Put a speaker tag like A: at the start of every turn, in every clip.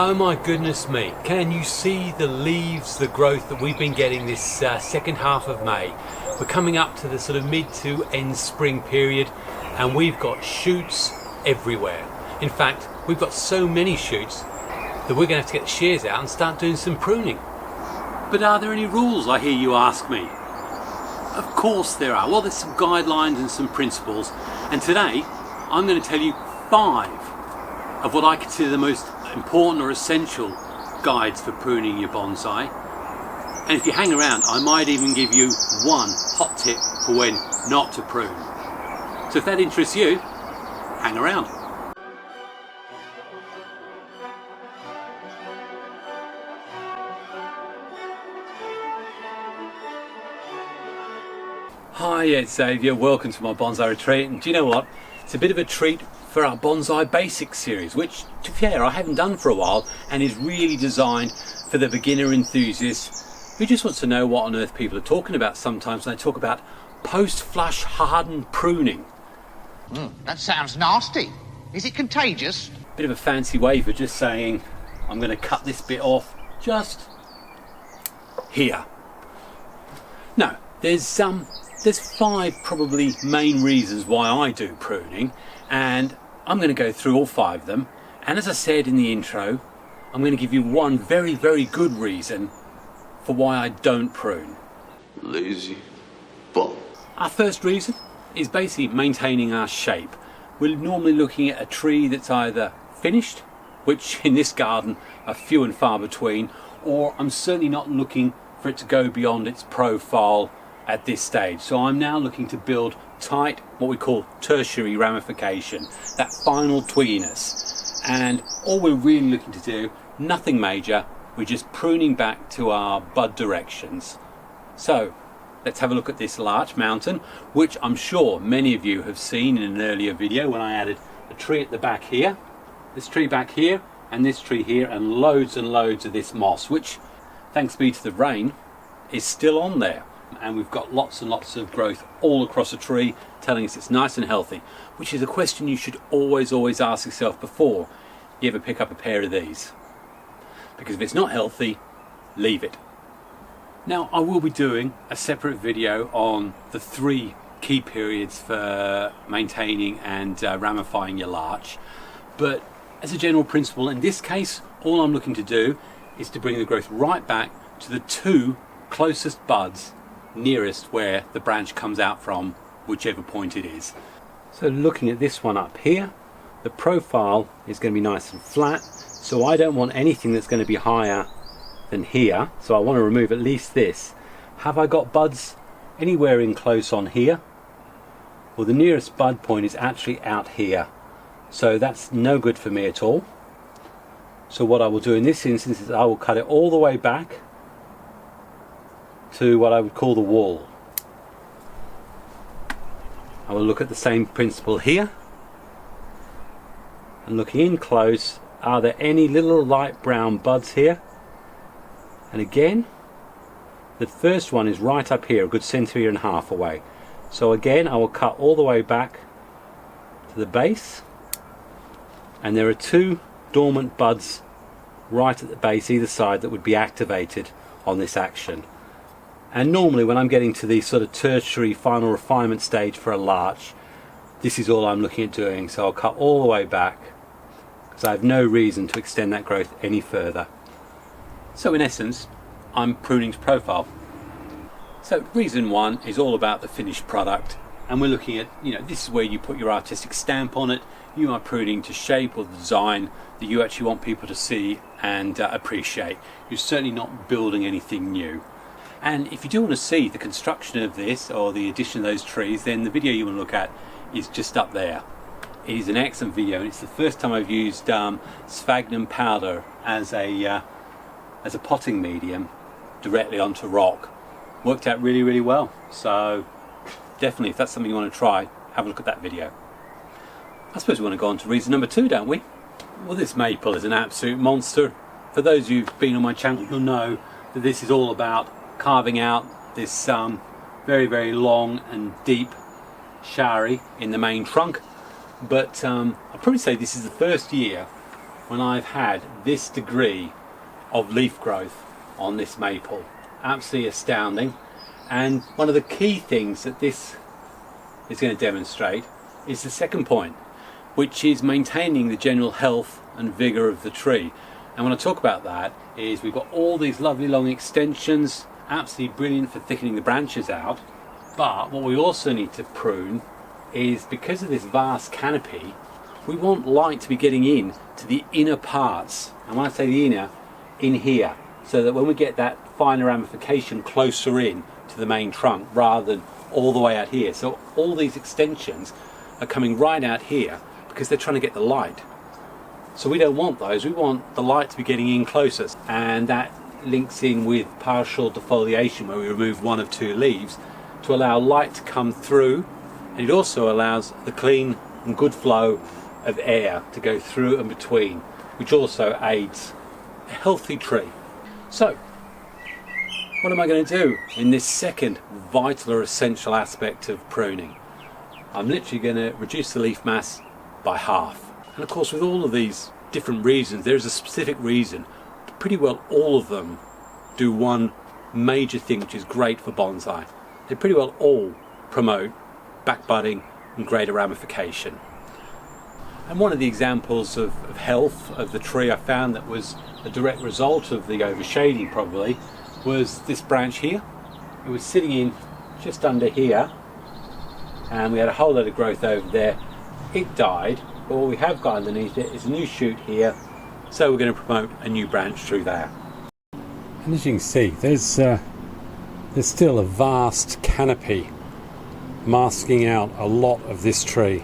A: Oh my goodness me, can you see the leaves, the growth that we've been getting this second half of May? We're coming up to the sort of mid to end spring period and we've got shoots everywhere. In fact, we've got so many shoots that we're going to have to get the shears out and start doing some pruning. But are there any rules, I hear you ask me? Of course there are. Well, there's some guidelines and some principles, and today I'm going to tell you 5 of what I consider the most important or essential guides for pruning your bonsai. And if you hang around, I might even give you one hot tip for when not to prune. So if that interests you, hang around. Hi, it's Xavier. Welcome to my bonsai retreat. And do you know what? It's a bit of a treat for our Bonsai Basics series, which, to be fair, I haven't done for a while and is really designed for the beginner enthusiast who just wants to know what on earth people are talking about sometimes when they talk about post-flush hardened pruning.
B: That sounds nasty. Is it contagious?
A: Bit of a fancy way for just saying, I'm going to cut this bit off just here. No, there's 5 probably main reasons why I do pruning, and I'm going to go through all 5 of them. And as I said in the intro, I'm going to give you one very, very good reason for why I don't prune.
C: Lazy bum.
A: Our first reason is basically maintaining our shape. We're normally looking at a tree that's either finished, which in this garden are few and far between, or I'm certainly not looking for it to go beyond its profile at this stage. So I'm now looking to build tight, what we call tertiary ramification, that final twigginess. And all we're really looking to do, nothing major, we're just pruning back to our bud directions. So let's have a look at this larch mountain, which I'm sure many of you have seen in an earlier video when I added a tree at the back here, this tree back here, and this tree here, and loads of this moss, which, thanks be to the rain, is still on there. And we've got lots and lots of growth all across the tree telling us it's nice and healthy, which is a question you should always ask yourself before you ever pick up a pair of these, because if it's not healthy, leave it. Now, I will be doing a separate video on the 3 key periods for maintaining and ramifying your larch, but as a general principle in this case, all I'm looking to do is to bring the growth right back to the 2 closest buds nearest where the branch comes out from, whichever point it is. So looking at this one up here, the profile is going to be nice and flat, so I don't want anything that's going to be higher than here, so I want to remove at least this. Have I got buds anywhere in close on here? Well, the nearest bud point is actually out here, so that's no good for me at all. So what I will do in this instance is I will cut it all the way back to what I would call the wall. I will look at the same principle here, and looking in close, are there any little light brown buds here? And again, the first one is right up here, a good centimetre and a half away. So again, I will cut all the way back to the base, and there are 2 dormant buds right at the base either side that would be activated on this action. And normally when I'm getting to the sort of tertiary final refinement stage for a larch, this is all I'm looking at doing. So I'll cut all the way back because I have no reason to extend that growth any further. So in essence, I'm pruning to profile. So reason 1 is all about the finished product, and we're looking at, this is where you put your artistic stamp on it. You are pruning to shape or design that you actually want people to see and appreciate. You're certainly not building anything new. And if you do want to see the construction of this or the addition of those trees, then the video you want to look at is just up there. It is an excellent video, and it's the first time I've used sphagnum powder as a potting medium directly onto rock. Worked out really well. So definitely, if that's something you want to try, have a look at that video. I suppose we want to go on to reason number 2, don't we? Well, this maple is an absolute monster. For those of you who've been on my channel, you'll know that this is all about carving out this very long and deep shari in the main trunk. But I'd probably say this is the first year when I've had this degree of leaf growth on this maple. Absolutely astounding. And one of the key things that this is going to demonstrate is the second point, which is maintaining the general health and vigour of the tree. And when I talk about that, is we've got all these lovely long extensions, absolutely brilliant for thickening the branches out. But what we also need to prune is, because of this vast canopy, we want light to be getting in to the inner parts. And when I say the inner, in here, so that when we get that finer ramification closer in to the main trunk rather than all the way out here. So all these extensions are coming right out here because they're trying to get the light. So we don't want those, we want the light to be getting in closer, and that links in with partial defoliation, where we remove one of two leaves to allow light to come through, and it also allows the clean and good flow of air to go through and between, which also aids a healthy tree. So what am I going to do in this second vital or essential aspect of pruning? I'm literally going to reduce the leaf mass by half. And of course, with all of these different reasons, there's a specific reason. Pretty well all of them do one major thing which is great for bonsai. They pretty well all promote back budding and greater ramification. And one of the examples of health of the tree I found that was a direct result of the overshading probably was this branch here. It was sitting in just under here, and we had a whole load of growth over there. It died, but what we have got underneath it is a new shoot here, so we're going to promote a new branch through there. And as you can see, there's still a vast canopy masking out a lot of this tree,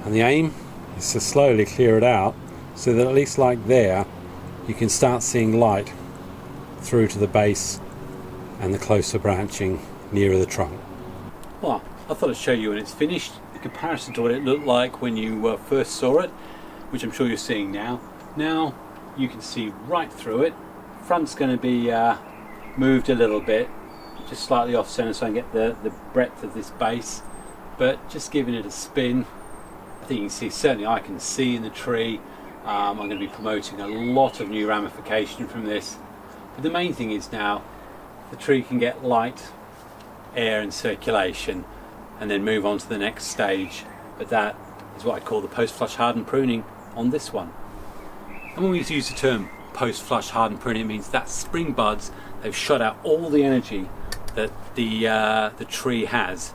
A: and the aim is to slowly clear it out so that at least like there you can start seeing light through to the base and the closer branching nearer the trunk. Well, I thought I'd show you when it's finished, the comparison to what it looked like when you first saw it, which I'm sure you're seeing now. Now you can see right through it. Front's going to be moved a little bit, just slightly off center so I can get the breadth of this base, but just giving it a spin. I think you can see, certainly I can see in the tree. I'm going to be promoting a lot of new ramification from this. But the main thing is now the tree can get light, air and circulation, and then move on to the next stage. But that is what I call the post-flush hardened pruning on this one. And when we use the term post-flush hardened pruning, it means that spring buds, they've shot out all the energy that the tree has,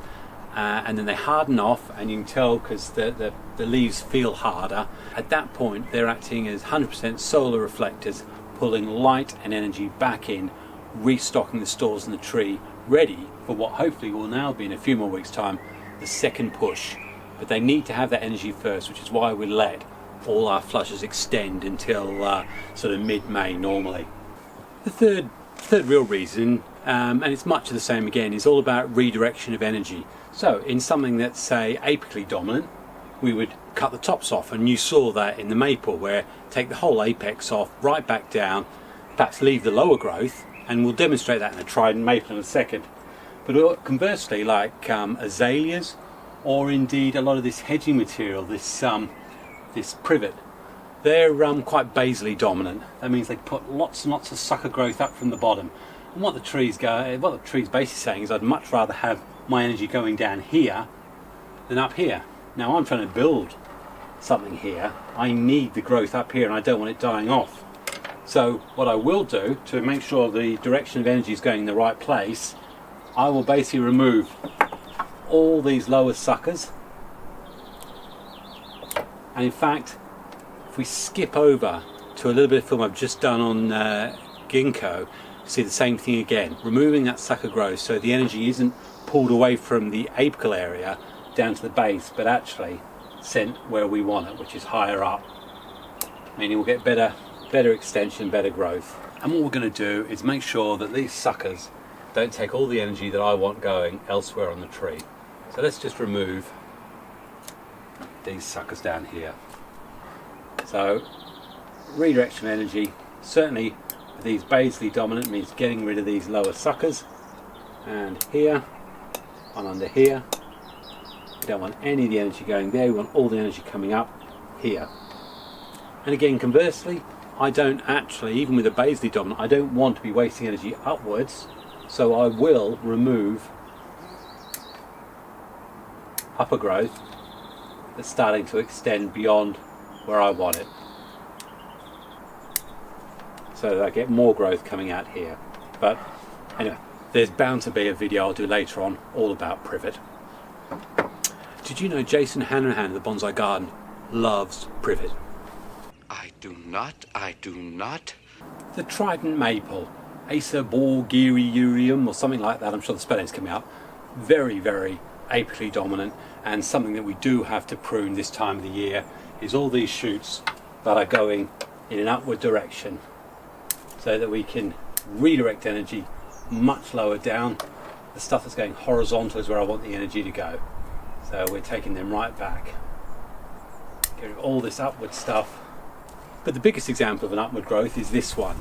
A: and then they harden off, and you can tell because the leaves feel harder. At that point they're acting as 100% solar reflectors, pulling light and energy back in, restocking the stores in the tree, ready for what hopefully will now be, in a few more weeks time, the second push. But they need to have that energy first, which is why we let all our flushes extend until sort of mid-May normally. The third real reason, and it's much of the same again, is all about redirection of energy. So in something that's, say, apically dominant, we would cut the tops off, and you saw that in the maple, where take the whole apex off, right back down, perhaps leave the lower growth, and we'll demonstrate that in a Trident maple in a second. But conversely, like azaleas, or indeed a lot of this hedging material, this privet, they're quite basally dominant. That means they put lots and lots of sucker growth up from the bottom. And what the tree's basically saying is, I'd much rather have my energy going down here than up here. Now I'm trying to build something here. I need the growth up here, and I don't want it dying off. So what I will do to make sure the direction of energy is going in the right place, I will basically remove all these lower suckers. And in fact, if we skip over to a little bit of film I've just done on ginkgo, see the same thing again, removing that sucker growth so the energy isn't pulled away from the apical area down to the base, but actually sent where we want it, which is higher up, meaning we'll get better extension, better growth. And what we're going to do is make sure that these suckers don't take all the energy that I want going elsewhere on the tree. So let's just remove these suckers down here. So redirection of energy, certainly with these basally dominant, means getting rid of these lower suckers, and here and under here. We don't want any of the energy going there, we want all the energy coming up here. And again, conversely, I don't actually, even with a basally dominant, I don't want to be wasting energy upwards, so I will remove upper growth that's starting to extend beyond where I want it, so that I get more growth coming out here. But anyway, there's bound to be a video I'll do later on all about privet. Did you know Jason Hanrahan of the Bonsai Garden loves privet?
C: I do not.
A: The Trident maple, Acer Borgirium or something like that, I'm sure the spelling's coming out, very, very apically dominant, and something that we do have to prune this time of the year is all these shoots that are going in an upward direction, so that we can redirect energy much lower down. The stuff that's going horizontal is where I want the energy to go, so we're taking them right back. Get rid of all this upward stuff. But the biggest example of an upward growth is this one,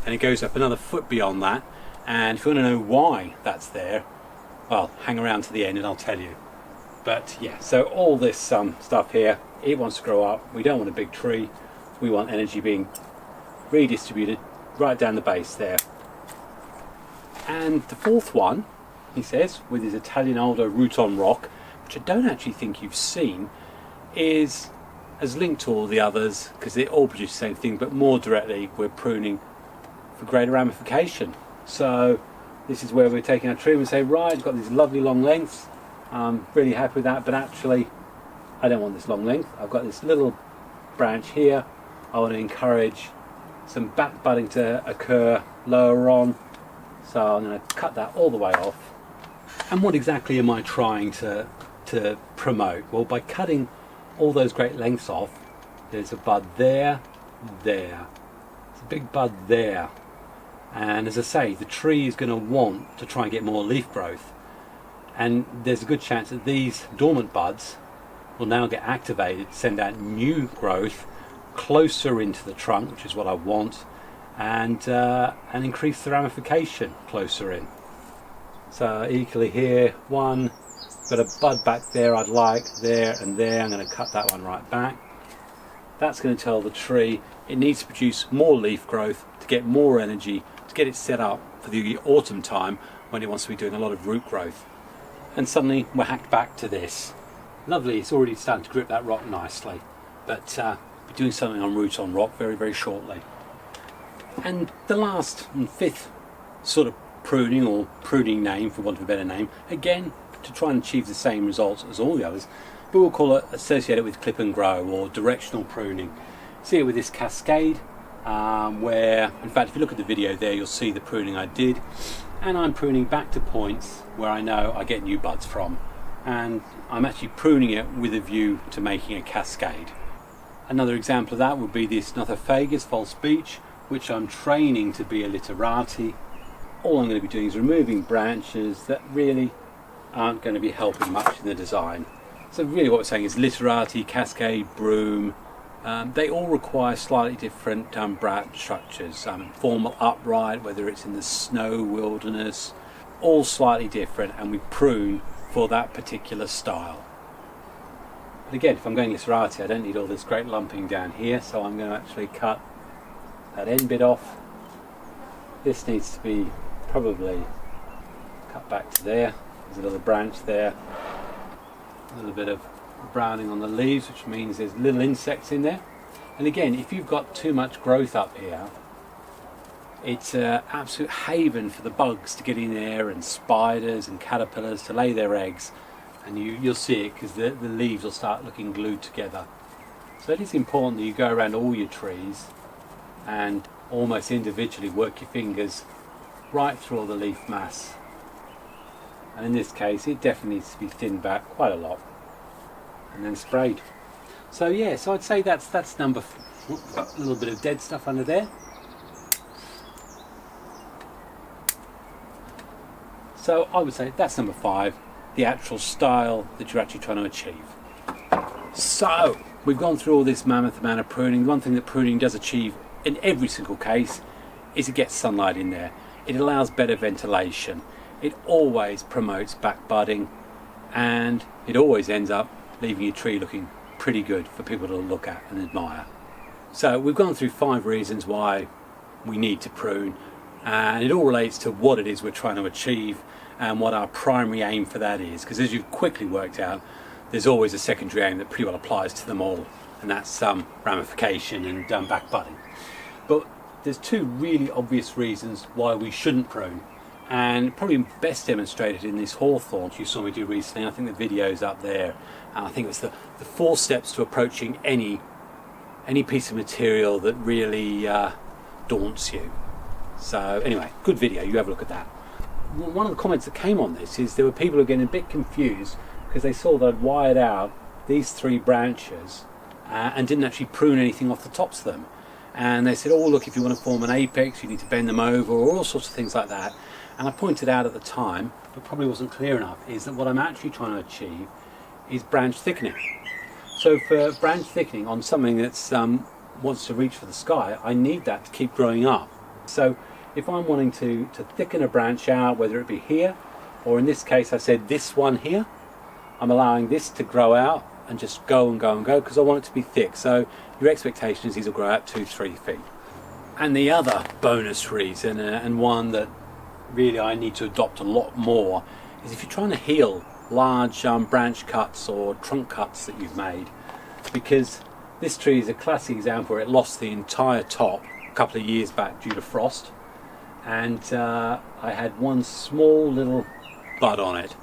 A: and it goes up another foot beyond that. And if you want to know why that's there, well, hang around to the end and I'll tell you. But yeah, so all this stuff here, it wants to grow up. We don't want a big tree, we want energy being redistributed right down the base there. And the fourth one, he says, with his Italian aldo root on rock, which I don't actually think you've seen, is as linked to all the others because they all produce the same thing, but more directly we're pruning for greater ramification. So this is where we're taking our tree and say, right, it's got these lovely long lengths, I'm really happy with that, but actually I don't want this long length. I've got this little branch here, I want to encourage some back budding to occur lower on, so I'm going to cut that all the way off. And what exactly am I trying to promote? Well, by cutting all those great lengths off, there's a bud there, there's a big bud there, and as I say, the tree is going to want to try and get more leaf growth, and there's a good chance that these dormant buds will now get activated, send out new growth closer into the trunk, which is what I want, and increase the ramification closer in. So equally here, one, got a bud back there I'd like, there and there. I'm going to cut that one right back. That's going to tell the tree it needs to produce more leaf growth to get more energy, to get it set up for the autumn time when it wants to be doing a lot of root growth. And suddenly we're hacked back to this. Lovely, it's already starting to grip that rock nicely, but be doing something on root on rock very, very shortly. And the last and fifth sort of pruning, or pruning name for want of a better name, again to try and achieve the same results as all the others, but we'll call it associated with clip and grow or directional pruning. See it with this cascade, where in fact if you look at the video there you'll see the pruning I did, and I'm pruning back to points where I know I get new buds from, and I'm actually pruning it with a view to making a cascade. Another example of that would be this Nothofagus false beech, which I'm training to be a literati. All I'm going to be doing is removing branches that really aren't going to be helping much in the design. So really what we're saying is literati, cascade, broom, they all require slightly different branch structures. Formal upright, whether it's in the snow wilderness, all slightly different, and we prune for that particular style. But again, if I'm going literati, I don't need all this great lumping down here, so I'm going to actually cut that end bit off. This needs to be probably cut back to there. There's a little branch there, a little bit of browning on the leaves, which means there's little insects in there. And again, if you've got too much growth up here, it's an absolute haven for the bugs to get in there, and spiders and caterpillars to lay their eggs, and you'll see it because the leaves will start looking glued together. So it is important that you go around all your trees and almost individually work your fingers right through all the leaf mass. And in this case it definitely needs to be thinned back quite a lot and then sprayed. So yeah, so I'd say that's number a little bit of dead stuff under there. So I would say that's number 5, the actual style that you're actually trying to achieve. So we've gone through all this mammoth amount of pruning. One thing that pruning does achieve in every single case is it gets sunlight in there. It allows better ventilation. It always promotes back budding, and it always ends up leaving your tree looking pretty good for people to look at and admire. So we've gone through 5 reasons why we need to prune, and it all relates to what it is we're trying to achieve and what our primary aim for that is, because as you've quickly worked out, there's always a secondary aim that pretty well applies to them all, and that's ramification and back budding. But there's 2 really obvious reasons why we shouldn't prune, and probably best demonstrated in this hawthorn you saw me do recently. I think the video's up there, and I think it's the 4 steps to approaching any piece of material that really daunts you. So anyway, good video, you have a look at that. One of the comments that came on this is there were people who were getting a bit confused because they saw that I'd wired out these 3 branches and didn't actually prune anything off the tops of them. And they said, oh look, if you want to form an apex you need to bend them over, or all sorts of things like that. And I pointed out at the time, but probably wasn't clear enough, is that what I'm actually trying to achieve is branch thickening. So for branch thickening on something that's wants to reach for the sky, I need that to keep growing up. So if I'm wanting to thicken a branch out, whether it be here, or in this case I said this one here, I'm allowing this to grow out and just go and go and go because I want it to be thick. So your expectation is these will grow out 2-3 feet. And the other bonus reason, and one that really I need to adopt a lot more, is if you're trying to heal large branch cuts or trunk cuts that you've made, because this tree is a classic example where it lost the entire top a couple of years back due to frost, and I had one small little bud on it,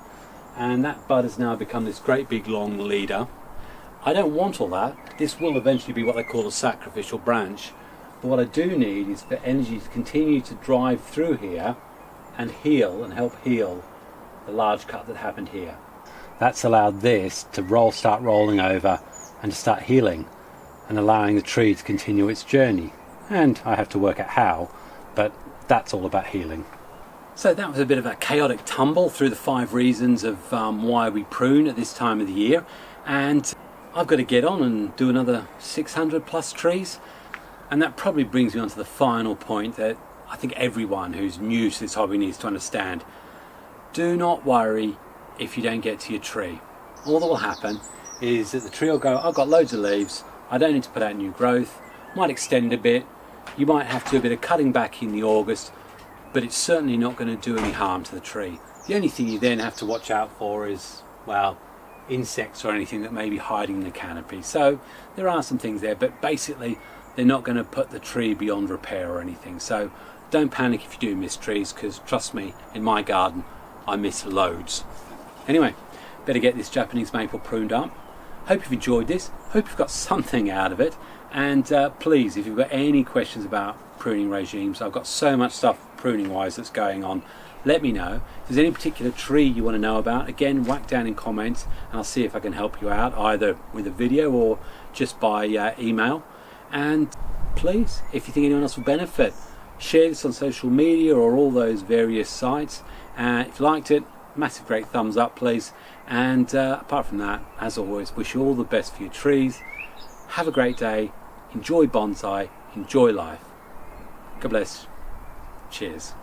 A: and that bud has now become this great big long leader. I don't want all that. This will eventually be what they call a sacrificial branch, but what I do need is for energy to continue to drive through here and heal and help heal the large cut that happened here. That's allowed this to start rolling over and to start healing and allowing the tree to continue its journey. And I have to work out how, but that's all about healing. So that was a bit of a chaotic tumble through the 5 reasons of why we prune at this time of the year, and I've got to get on and do another 600 plus trees, and that probably brings me on to the final point that I think everyone who's new to this hobby needs to understand. Do not worry if you don't get to your tree. All that will happen is that the tree will go, I've got loads of leaves, I don't need to put out new growth, might extend a bit, you might have to do a bit of cutting back in the August, but it's certainly not going to do any harm to the tree. The only thing you then have to watch out for is, well, insects or anything that may be hiding in the canopy. So there are some things there, but basically they're not going to put the tree beyond repair or anything. So don't panic if you do miss trees, because trust me, in my garden I miss loads. Anyway, better get this Japanese maple pruned up. Hope you've enjoyed this, hope you've got something out of it, and please, if you've got any questions about pruning regimes, I've got so much stuff pruning wise that's going on, let me know. If there's any particular tree you want to know about, again, whack down in comments and I'll see if I can help you out, either with a video or just by email. And please, if you think anyone else will benefit, share this on social media or all those various sites. If you liked it, massive great thumbs up please, and apart from that, as always, wish you all the best for your trees. Have a great day, enjoy bonsai, enjoy life. God bless. Cheers.